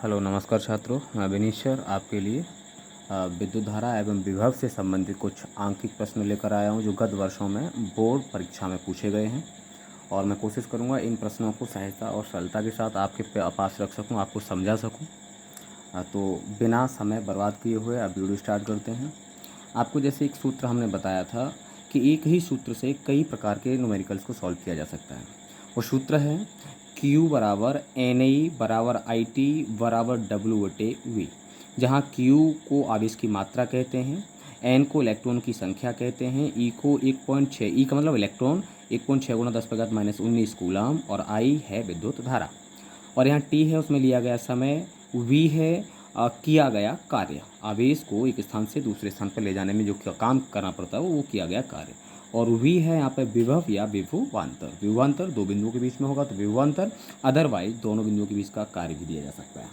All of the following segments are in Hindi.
हेलो नमस्कार छात्रों, मैं विनीत सर आपके लिए विद्युत धारा एवं विभव से संबंधित कुछ आंकिक प्रश्न लेकर आया हूं जो गत वर्षों में बोर्ड परीक्षा में पूछे गए हैं और मैं कोशिश करूंगा इन प्रश्नों को सहजता और सरलता के साथ आपके पास रख सकूं, आपको समझा सकूं। तो बिना समय बर्बाद किए हुए अब वीडियो स्टार्ट करते हैं। आपको जैसे एक सूत्र हमने बताया था कि एक ही सूत्र से कई प्रकार के न्यूमेरिकल्स को सॉल्व किया जा सकता है। वो सूत्र है Q बराबर NI बराबर IT बराबर W/V, जहाँ Q को आवेश की मात्रा कहते हैं, N को इलेक्ट्रॉन की संख्या कहते हैं, E को 1.6, E का मतलब इलेक्ट्रॉन 1.6 गुना 10⁻⁻19 कूलम और I है विद्युत धारा। और यहाँ T है उसमें लिया गया समय, V है किया गया कार्य, आवेश को एक स्थान से दूसरे स्थान पर ले जाने में जो काम करना पड़ता है वो किया गया कार्य। और V है यहाँ पे विभव या विभवांतर। विभवांतर दो बिंदुओं के बीच में होगा तो विभवांतर, अदरवाइज दोनों बिंदुओं के बीच का कार्य भी दिया जा सकता है।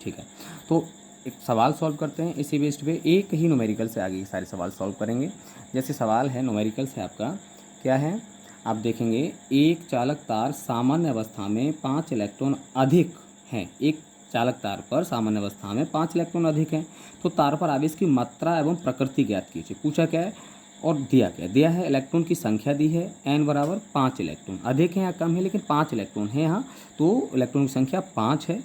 ठीक है, तो एक सवाल सॉल्व करते हैं। इसी बेस्ड पे एक ही न्यूमेरिकल से आगे के सारे सवाल सॉल्व करेंगे। जैसे सवाल है न्यूमेरिकल से आपका क्या है, आप देखेंगे एक चालक तार सामान्य अवस्था में 5 इलेक्ट्रॉन अधिक हैं। एक चालक तार पर सामान्य अवस्था में 5 इलेक्ट्रॉन अधिक हैं, तो तार पर आवेश की मात्रा एवं प्रकृति ज्ञात कीजिए। पूछा क्या है और दिया क्या दिया है, इलेक्ट्रॉन की संख्या दी है n बराबर 5 इलेक्ट्रॉन, अधिक है या कम है, लेकिन 5 इलेक्ट्रॉन है यहाँ, तो इलेक्ट्रॉन की संख्या 5 है।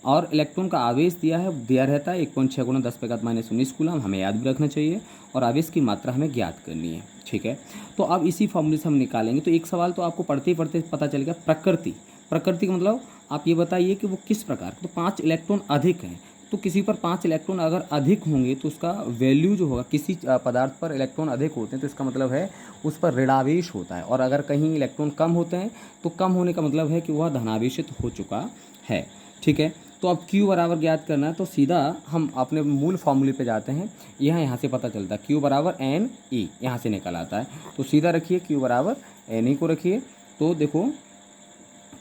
और इलेक्ट्रॉन का आवेश दिया रहता है 1.6 गुना 10⁻⁻19 कूलम, हमें याद भी रखना चाहिए, और आवेश की मात्रा हमें ज्ञात करनी है। ठीक है, तो अब इसी फॉर्मूले से हम निकालेंगे। तो एक सवाल तो आपको पढ़ते ही पढ़ते पता चल गया, प्रकृति। प्रकृति का मतलब आप ये बताइए कि वो किस प्रकार, तो 5 इलेक्ट्रॉन अधिक हैं, तो किसी पर 5 इलेक्ट्रॉन अगर अधिक होंगे तो उसका वैल्यू जो होगा, किसी पदार्थ पर इलेक्ट्रॉन अधिक होते हैं तो इसका मतलब है उस पर ऋणावेश होता है, और अगर कहीं इलेक्ट्रॉन कम होते हैं तो कम होने का मतलब है कि वह धनावेशित हो चुका है। ठीक है, तो अब Q बराबर ज्ञात करना है, तो सीधा हम अपने मूल फॉर्मूले पे जाते हैं। यहाँ से पता चलता है Q बराबर NE, यहाँ से निकल आता है, तो सीधा रखिए Q बराबर NE को रखिए। तो देखो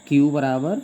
Q बराबर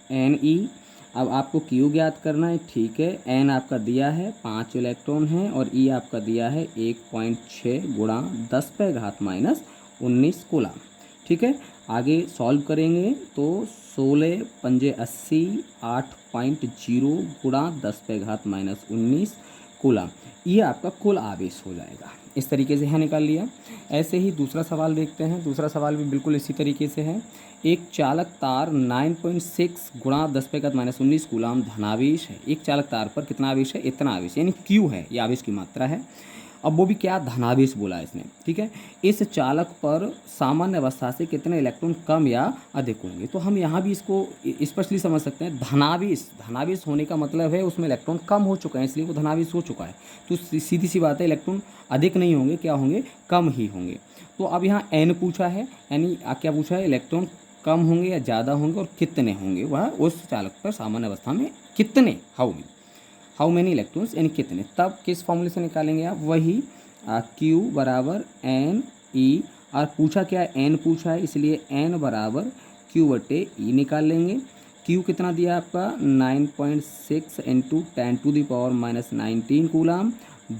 NE, अब आपको Q ज्ञात करना है। ठीक है, N आपका दिया है 5 इलेक्ट्रॉन है, और E आपका दिया है 1.6 गुणा 10⁻⁻19 कूलम। ठीक है, आगे सॉल्व करेंगे तो 16 पंजे 80, 8.0 गुणा 10⁻⁻19 कूलम, ये आपका कुल आवेश हो जाएगा। इस तरीके से यहाँ निकाल लिया। ऐसे ही दूसरा सवाल देखते हैं। दूसरा सवाल भी बिल्कुल इसी तरीके से है। एक चालक तार 9.6 गुणा 10⁻⁻19 कूलम धनावेश है। एक चालक तार पर कितना आवेश है, इतना आवेश, यानी Q है, ये आवेश की मात्रा है। अब वो भी क्या, धनावेश बोला है इसने। ठीक है, इस चालक पर सामान्य अवस्था से कितने इलेक्ट्रॉन कम या अधिक होंगे, तो हम यहाँ भी इसको स्पष्टली समझ सकते हैं। धनावेश, धनावेश होने का मतलब है उसमें इलेक्ट्रॉन कम हो चुका है, इसलिए वो धनावेश हो चुका है। तो सीधी सी बात है, इलेक्ट्रॉन अधिक नहीं होंगे, क्या होंगे, कम ही होंगे। तो अब यहाँ n पूछा है, यानी क्या पूछा है, इलेक्ट्रॉन कम होंगे या ज़्यादा होंगे और कितने होंगे, वह उस चालक पर सामान्य अवस्था में कितने, हाउ मैनी इलेक्ट्रॉन्स, यानी कितने। तब किस फॉर्मूले से निकालेंगे आप, वही Q बराबर NE, और पूछा क्या है, N पूछा है, इसलिए N बराबर Q/E निकाल लेंगे। Q कितना दिया आपका 9.6 इंटू 10⁻⁻19 कूलम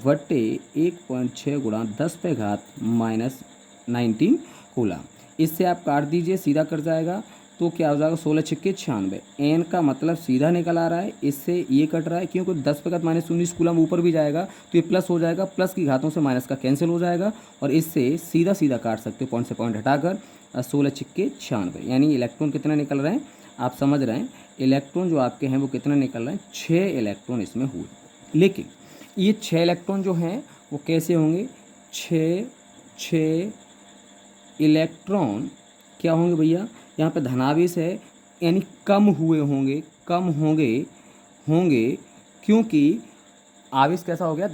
बटे 1.6 गुणा 10⁻⁻19 कूलम। इससे आप काट दीजिए, सीधा कट जाएगा, तो क्या हो जाएगा, 16 छक्के 96। एन का मतलब सीधा निकल आ रहा है, इससे ये कट रहा है, क्योंकि 10⁻⁻19 कूलम ऊपर भी जाएगा तो ये प्लस हो जाएगा, प्लस की घातों से माइनस का कैंसिल हो जाएगा, और इससे सीधा सीधा काट सकते हो, पॉइंट से पॉइंट हटाकर। 16 छक्के 96, यानी इलेक्ट्रॉन कितने निकल रहे हैं, आप समझ रहे हैं, इलेक्ट्रॉन जो आपके हैं वो कितने निकल रहे हैं, 6 इलेक्ट्रॉन इसमें हुए। लेकिन ये 6 इलेक्ट्रॉन जो हैं वो कैसे होंगे, 6 इलेक्ट्रॉन क्या होंगे भैया, यहाँ पे धनावेश है, यानी कम हुए होंगे, कम होंगे, क्योंकि आवेश कैसा हो गया,